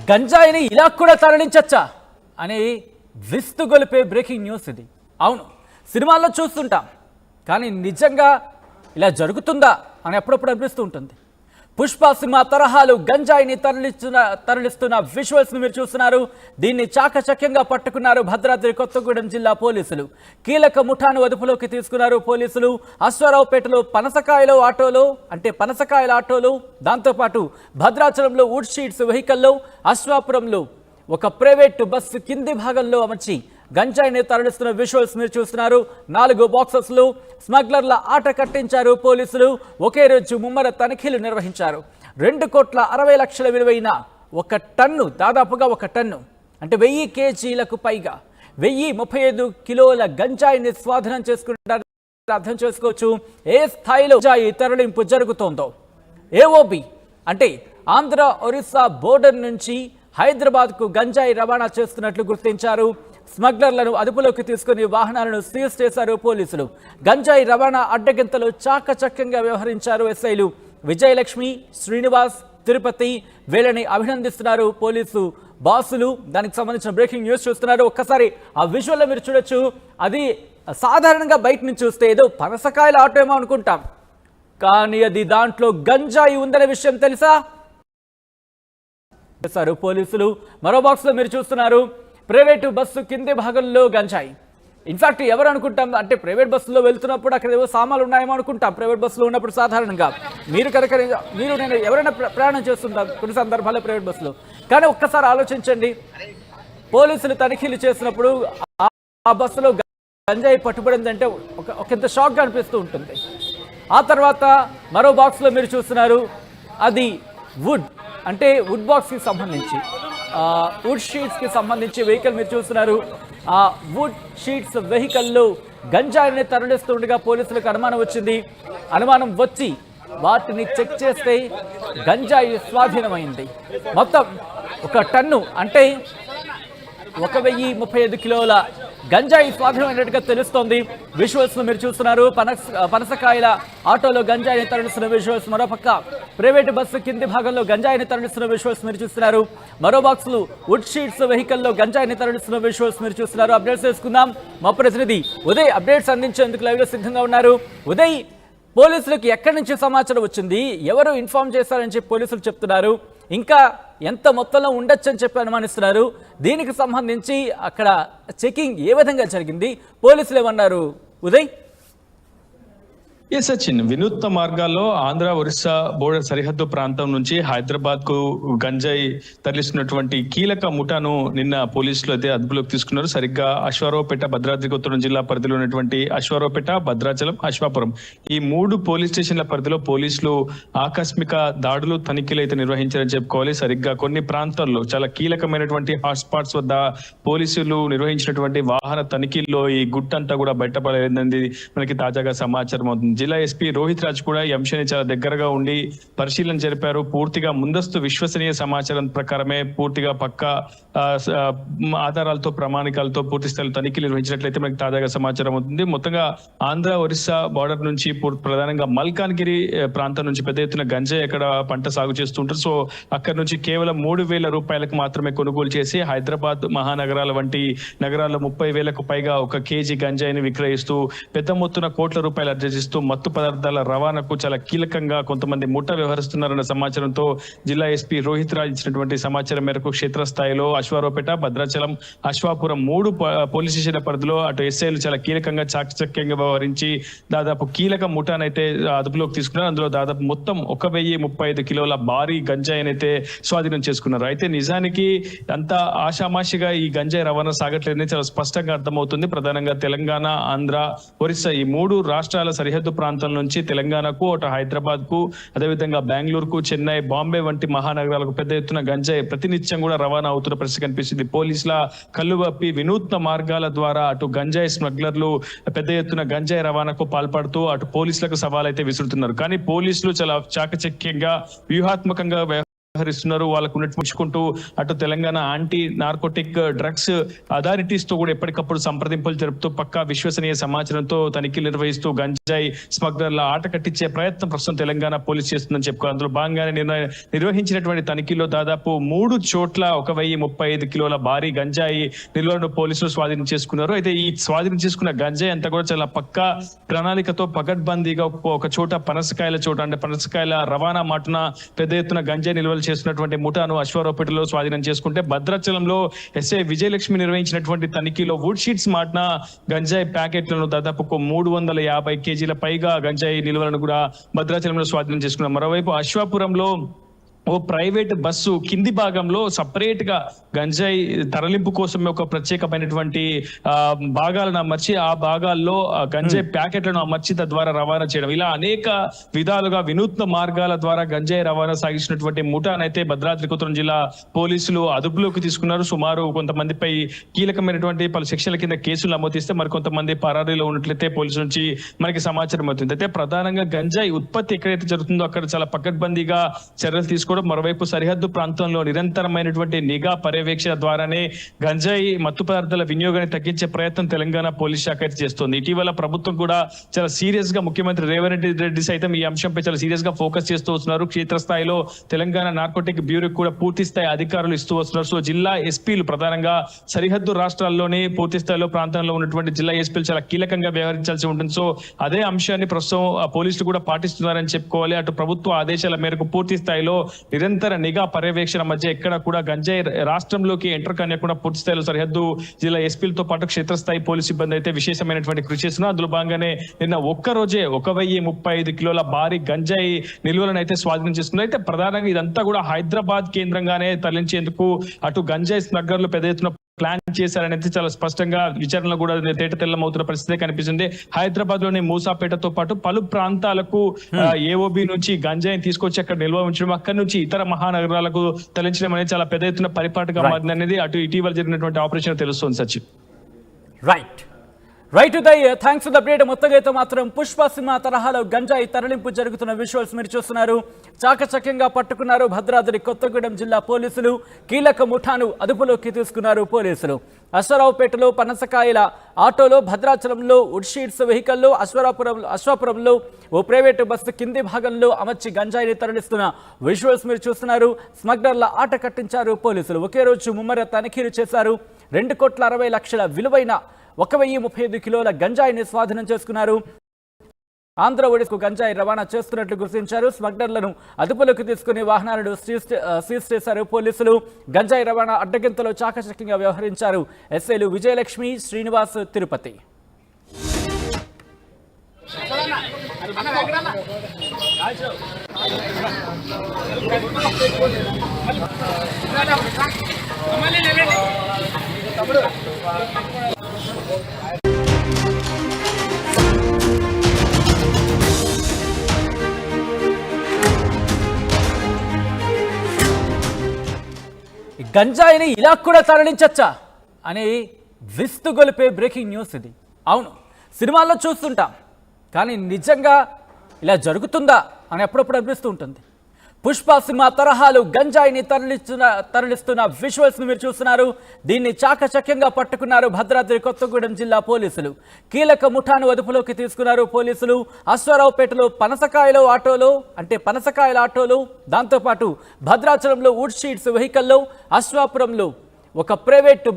గంజాయిని ఇలా కూడా తరలించచ్చా అని విస్తుగొలిపే బ్రేకింగ్ న్యూస్ ఇది. అవును, సినిమాల్లో చూస్తుంటాం, కానీ నిజంగా ఇలా జరుగుతుందా అని అప్పుడప్పుడు అనిపిస్తూ ఉంటుంది. పుష్ప సినిమా తరహాలు గంజాయిని తరలిస్తున్న విజువల్స్ను మీరు చూస్తున్నారు. దీన్ని చాకచక్యంగా పట్టుకున్నారు భద్రాద్రి కొత్తగూడెం జిల్లా పోలీసులు. కీలక ముఠాను అదుపులోకి తీసుకున్నారు పోలీసులు. అశ్వారావుపేటలో పనసకాయల ఆటోలో, దాంతోపాటు భద్రాచలంలో వుడ్ షీట్స్ వెహికల్లో, అశ్వాపురంలో ఒక ప్రైవేటు బస్సు కింది భాగంలో అమర్చి గంజాయిని తరలిస్తున్న విజువల్స్ మీరు చూస్తున్నారు. 4 బాక్సెస్లు స్మగ్లర్ల ఆట కట్టించారు పోలీసులు. ఒకే రోజు ముమ్మర తనిఖీలు నిర్వహించారు. 2,60,00,000 విలువైన ఒక టన్ను, దాదాపుగా ఒక టన్ను అంటే 1000 కేజీలకు పైగా 1035 కిలోల గంజాయిని స్వాధీనం చేసుకుంటారు. అర్థం చేసుకోవచ్చు ఏ స్థాయిలో గంజాయి తరలింపు జరుగుతోందో. ఏఓబి అంటే ఆంధ్ర ఒరిస్సా బోర్డర్ నుంచి హైదరాబాద్కు గంజాయి రవాణా చేస్తున్నట్లు గుర్తించారు. స్మగ్లర్లను అదుపులోకి తీసుకుని వాహనాలను సీజ్ చేశారు పోలీసులు. గంజాయి రవాణా అడ్డగింతలో చాకచక్యంగా వ్యవహరించారు ఎస్ఐలు విజయలక్ష్మి, శ్రీనివాస్, తిరుపతి. వీళ్ళని అభినందిస్తున్నారు పోలీసు బాసులు. దానికి సంబంధించిన బ్రేకింగ్ న్యూస్ చూస్తున్నారు. ఒక్కసారి ఆ విజువల్లో మీరు చూడొచ్చు. అది సాధారణంగా బయట నుంచి చూస్తే ఏదో పనసకాయల ఆటో ఏమో అనుకుంటాం, కానీ అది దాంట్లో గంజాయి ఉందనే విషయం తెలుసా పోలీసులు. మరో బాక్స్ లో మీరు చూస్తున్నారు ప్రైవేటు బస్సు కింది భాగంలో గంజాయి. ఇన్ఫాక్ట్ ఎవరు అనుకుంటాం అంటే ప్రైవేట్ బస్సులో వెళ్తున్నప్పుడు అక్కడ ఏవో సామాన్లు ఉన్నాయేమో అనుకుంటాం. ప్రైవేట్ బస్సులో ఉన్నప్పుడు సాధారణంగా నేను ఎవరైనా ప్రయాణం చేస్తుంటాం కొన్ని సందర్భాల్లో ప్రైవేట్ బస్సులో. కానీ ఒక్కసారి ఆలోచించండి, పోలీసులు తనిఖీలు చేసినప్పుడు ఆ బస్సులో గంజాయి పట్టుబడిందంటే ఒకంత షాక్గా అనిపిస్తూ ఉంటుంది. ఆ తర్వాత మరో బాక్స్లో మీరు చూస్తున్నారు, అది వుడ్ అంటే వుడ్ బాక్స్కి సంబంధించి వుడ్ షీట్స్కి సంబంధించి వెహికల్ మీరు చూస్తున్నారు. ఆ వుడ్ షీట్స్ వెహికల్లో గంజాయిని తరలిస్తుండగా పోలీసులకు అనుమానం వచ్చింది. అనుమానం వచ్చి వాటిని చెక్ చేస్తే గంజాయి స్వాధీనమైంది. మొత్తం ఒక టన్ను అంటే 1035 కిలోల గంజాయి స్వాధీనమైనట్టుగా తెలుస్తోంది. విజువల్స్ మీరు చూస్తున్నారు. పనసకాయల ఆటోలో గంజాయిని తరలిస్తున్న విజువల్స్, మరోపక్క ప్రైవేటు బస్సు కింది భాగంలో గంజాయిని తరలిస్తున్న విజువల్స్ మీరు చూస్తున్నారు. మరో బాక్సులు వుడ్ షీట్స్ వెహికల్లో గంజాయిని తరలిస్తున్న విజువల్స్ మీరు చూస్తున్నారు. అప్డేట్స్ తెలుసుకుందాం. మా ప్రతినిధి ఉదయ్ అప్డేట్స్ అందించేందుకు లైవ్లో సిద్ధంగా ఉన్నారు. ఉదయ్, పోలీసులకు ఎక్కడి నుంచి సమాచారం వచ్చింది, ఎవరు ఇన్ఫార్మ్ చేశారని చెప్పి పోలీసులు చెప్తున్నారు, ఇంకా ఎంత మొత్తంలో ఉండొచ్చని చెప్పి అనుమానిస్తున్నారు, దీనికి సంబంధించి అక్కడ చెకింగ్ ఏ విధంగా జరిగింది, పోలీసులు ఏమన్నారు ఉదయ్? సచిన్, వినూత్న మార్గాల్లో ఆంధ్ర ఒరిస్సా బోర్డర్ సరిహద్దు ప్రాంతం నుంచి హైదరాబాద్ కు గంజాయి తరలిస్తున్నటువంటి కీలక ముఠాను నిన్న పోలీసులు అయితే అదుపులోకి తీసుకున్నారు. సరిగ్గా అశ్వారావుపేట, భద్రాద్రి కొత్తగూడెం జిల్లా పరిధిలో ఉన్నటువంటి అశ్వారావుపేట, భద్రాచలం, అశ్వాపురం ఈ 3 పోలీస్ స్టేషన్ల పరిధిలో పోలీసులు ఆకస్మిక దాడులు, తనిఖీలు అయితే నిర్వహించారని చెప్పుకోవాలి. సరిగ్గా కొన్ని ప్రాంతాల్లో చాలా కీలకమైనటువంటి హాట్స్పాట్స్ వద్ద పోలీసులు నిర్వహించినటువంటి వాహన తనిఖీల్లో ఈ గుట్టంతా కూడా బయటపడేది మనకి తాజాగా సమాచారం అవుతుంది. జిల్లా ఎస్పీ రోహిత్ రాజ్ కూడా ఈ అంశాన్ని చాలా దగ్గరగా ఉండి పరిశీలన జరిపారు. పూర్తిగా ముందస్తు విశ్వసనీయ సమాచారం ప్రకారమే పూర్తిగా పక్కా ఆధారాలతో, ప్రామాణికాలతో పూర్తి స్థాయిలో తనిఖీలు నిర్వహించినట్లయితే మనకి తాజాగా సమాచారం అవుతుంది. మొత్తంగా ఆంధ్ర ఒరిస్సా బార్డర్ నుంచి ప్రధానంగా మల్కాన్గిరి ప్రాంతం నుంచి పెద్ద ఎత్తున గంజాయి అక్కడ పంట సాగు చేస్తుంటారు. సో అక్కడ నుంచి కేవలం 3,000 రూపాయలకు మాత్రమే కొనుగోలు చేసి హైదరాబాద్, మహానగరాల వంటి నగరాల్లో 30,000కు పైగా 1 కేజీ గంజాయిని విక్రయిస్తూ పెద్ద మొత్తున కోట్ల రూపాయలు ఆర్జిస్తూ మత్తు పదార్థాల రవాణాకు చాలా కీలకంగా కొంతమంది ముఠా వ్యవహరిస్తున్నారన్న సమాచారంతో జిల్లా ఎస్పీ రోహిత్ రాజ్ ఇచ్చినటువంటి సమాచారం మేరకు క్షేత్రస్థాయిలో అశ్వారావుపేట, భద్రాచలం, అశ్వాపురం 3 పోలీస్ స్టేషన్ల పరిధిలో అటు ఎస్ఐలు చాలా కీలకంగా చాకచక్యంగా వ్యవహరించి దాదాపు కీలక ముఠానైతే అదుపులోకి తీసుకున్నారు. అందులో దాదాపు మొత్తం 1035 కిలోల భారీ గంజాయిని అయితే స్వాధీనం చేసుకున్నారు. అయితే నిజానికి అంత ఆషామాషిగా ఈ గంజాయి రవాణా సాగట్లేదని చాలా స్పష్టంగా అర్థమవుతుంది. ప్రధానంగా తెలంగాణ, ఆంధ్ర, ఒరిస్సా ఈ 3 రాష్ట్రాల సరిహద్దు ప్రాంతం నుంచి తెలంగాణకు, అటు హైదరాబాద్ కు, అదేవిధంగా బెంగళూరుకు, చెన్నై, బాంబే వంటి మహానగరాలకు పెద్ద ఎత్తున గంజాయి ప్రతినిత్యం కూడా రవాణా అవుతున్న పరిస్థితి కనిపిస్తుంది. పోలీసుల కళ్ళువప్పి వినూత్న మార్గాల ద్వారా అటు గంజాయి స్మగ్లర్లు పెద్ద ఎత్తున గంజాయి రవాణాకు పాల్పడుతూ అటు పోలీసులకు సవాల్ అయితే విసురుతున్నారు. కానీ పోలీసులు చాలా చాకచక్యంగా, వ్యూహాత్మకంగా వ్యవహరిస్తున్నారు. వాళ్ళకు ఉన్నట్టు అటు Telangana anti narcotic drugs authorities తో కూడా ఎప్పటికప్పుడు సంప్రదింపులు జరుపుతూ పక్కా విశ్వసనీయ సమాచారంతో తనిఖీలు నిర్వహిస్తూ గంజాయి స్మగ్లర్ల ఆట కట్టించే ప్రయత్నం ప్రస్తుతం తెలంగాణ పోలీస్ చేస్తుందని చెప్పుకోవాలి. అందులో భాగంగానే నిర్వహించినటువంటి తనిఖీలో దాదాపు 3 చోట్ల 1035 కిలోల భారీ గంజాయి నిల్వలను పోలీసులు స్వాధీనం చేసుకున్నారు. అయితే ఈ స్వాధీనం చేసుకున్న గంజాయి అంతా కూడా చాలా పక్కా ప్రణాళికతో పకడ్బందీగా ఒక చోట పనసకాయల చోట అంటే పనసకాయల రవాణా మాటున పెద్ద ఎత్తున గంజాయి నిల్వలు చేస్తున్నటువంటి ముఠాను అశ్వారావుపేటలో స్వాధీనం చేసుకుంటే భద్రాచలంలో ఎస్ఐ విజయలక్ష్మి నిర్వహించినటువంటి తనిఖీలో వుడ్ షీట్స్ మాట్న గంజాయి ప్యాకెట్లను దాదాపు 350 కేజీల పైగా గంజాయి నిల్వలను కూడా భద్రాచలంలో స్వాధీనం చేసుకున్నారు. మరోవైపు అశ్వాపురంలో ఓ ప్రైవేట్ బస్సు కింది భాగంలో సపరేట్ గా గంజాయి తరలింపు కోసమే ఒక ప్రత్యేకమైనటువంటి భాగాలను అమర్చి ఆ భాగాల్లో గంజాయి ప్యాకెట్లను అమర్చి తద్వారా రవాణా చేయడం, ఇలా అనేక విధాలుగా వినూత్న మార్గాల ద్వారా గంజాయి రవాణా సాగించినటువంటి ముఠానైతే భద్రాద్రి కొత్తగూడెం జిల్లా పోలీసులు అదుపులోకి తీసుకున్నారు. సుమారు కొంతమందిపై కీలకమైనటువంటి పలు సెక్షన్ల కింద కేసులు నమోదిస్తే మరికొంతమంది పరారీలో ఉన్నట్లయితే పోలీసుల నుంచి మనకి సమాచారం అవుతుంది. అయితే ప్రధానంగా గంజాయి ఉత్పత్తి ఎక్కడైతే జరుగుతుందో అక్కడ చాలా పకడ్బందీగా చర్యలు తీసుకోవడం, మరోవైపు సరిహద్దు ప్రాంతంలో నిరంతరమైనటువంటి నిఘా పర్యవేక్షణ ద్వారానే గంజాయి మత్తు పదార్థాల వినియోగాన్ని తగ్గించే ప్రయత్నం తెలంగాణ పోలీస్ శాఖ అయితే చేస్తోంది. ఇటీవల ప్రభుత్వం కూడా చాలా సీరియస్ గా ముఖ్యమంత్రి రేవంత్ రెడ్డి సైతం ఈ అంశంపై చాలా సీరియస్ గా ఫోకస్ చేస్తూ వస్తున్నారు. క్షేత్రస్థాయిలో తెలంగాణ నార్కోటిక్ బ్యూరో కూడా పూర్తి స్థాయి అధికారులు ఇస్తూ వస్తున్నారు. సో జిల్లా ఎస్పీలు ప్రధానంగా సరిహద్దు రాష్ట్రాల్లోనే పూర్తి స్థాయిలో ప్రాంతంలో ఉన్నటువంటి జిల్లా ఎస్పీలు చాలా కీలకంగా వ్యవహరించాల్సి ఉంటుంది. సో అదే అంశాన్ని ప్రస్తుతం పోలీసులు కూడా పాటిస్తున్నారని చెప్పుకోవాలి. అటు ప్రభుత్వ ఆదేశాల మేరకు పూర్తి స్థాయిలో నిరంతర నిఘా పర్యవేక్షణ మధ్య ఎక్కడ కూడా గంజాయి రాష్ట్రంలోకి ఎంటర్ కానివ్వకుండా పూర్తి స్థాయిలో సరిహద్దు జిల్లా ఎస్పీలతో పాటు క్షేత్రస్థాయి పోలీసు సిబ్బంది అయితే విశేషమైనటువంటి కృషి చేస్తున్నారు. అందులో భాగంగానే నిన్న ఒక్కరోజే 1035 కిలోల భారీ గంజాయి నిల్వలను అయితే స్వాధీనం చేసుకున్నారు. అయితే ప్రధానంగా ఇదంతా కూడా హైదరాబాద్ కేంద్రంగానే తరలించేందుకు అటు గంజాయి స్మగ్లర్లు పెద్ద ఎత్తున ప్లాన్ చేశారనేది చాలా స్పష్టంగా విచారణలో కూడా తేట తెల్లమవుతున్న పరిస్థితి కనిపిస్తుంది. హైదరాబాద్ లోని మూసాపేటతో పాటు పలు ప్రాంతాలకు ఏఓబి నుంచి గంజాయిని తీసుకొచ్చి అక్కడ నిల్వ ఉంచడం, అక్కడి నుంచి ఇతర మహానగరాలకు తరలించడం అనేది చాలా పెద్ద ఎత్తున పరిపాటుగా మారింది అనేది అటు ఇటీవల జరిగినటువంటి ఆపరేషన్ తెలుస్తుంది. Sachin right Uday, thanks for the update. మొత్తంగా అయితే మాత్రం పుష్ప సినిమా తరహాలో గంజాయి తరలింపు జరుగుతున్న విజువల్స్ మీరు చూస్తున్నారు. చాకచక్యంగా పట్టుకున్నారు భద్రాద్రి కొత్తగూడెం జిల్లా పోలీసులు. కీలక ముఠాను అదుపులోకి తీసుకున్నారు పోలీసులు. అశ్వారావుపేటలో పనసకాయల ఆటోలో, భద్రాచలంలో వుడ్ షీట్స్ వెహికల్లో, అశ్వాపురంలో ఓ ప్రైవేటు బస్సు కింది భాగంలో అమర్చి గంజాయిని తరలిస్తున్న విజువల్స్ మీరు చూస్తున్నారు. స్మగ్లర్ల ఆట కట్టించారు పోలీసులు. ఒకే రోజు ముమ్మర తనిఖీలు చేశారు. 2,60,00,000 విలువైన 1035 కిలోల గంజాయిని స్వాధీనం చేసుకున్నారు. ఆంధ్ర ఒడిశాకు గంజాయి రవాణా చేస్తున్నట్లు గుర్తించారు. స్మగ్లర్లను అదుపులోకి తీసుకుని వాహనాలను సీజ్ చేశారు పోలీసులు. గంజాయి రవాణా అడ్డగింతలో చాకచక్యంగా వ్యవహరించారు ఎస్ఐలు విజయలక్ష్మి, శ్రీనివాస్, తిరుపతి. గంజాయిని ఇలా కూడా తరలించచ్చా అని విస్తుగొలిపే బ్రేకింగ్ న్యూస్ ఇది. అవును, సినిమాల్లో చూస్తుంటాం, కానీ నిజంగా ఇలా జరుగుతుందా అని అప్పుడప్పుడు అనిపిస్తూ ఉంటుంది. పుష్ప సినిమా తరహాలు గంజాయిని తరలిస్తున్న విజువల్స్ మీరు చూస్తున్నారు. దీన్ని చాకచక్యంగా పట్టుకున్నారు భద్రాద్రి కొత్తగూడెం జిల్లా పోలీసులు. కీలక ముఠాను అదుపులోకి తీసుకున్నారు పోలీసులు. అశ్వారావుపేటలో పనసకాయల ఆటోలు, దాంతోపాటు భద్రాచలంలో వుడ్ షీట్స్ వెహికల్లో, అశ్వాపురంలో ఒక ప్రైవేటు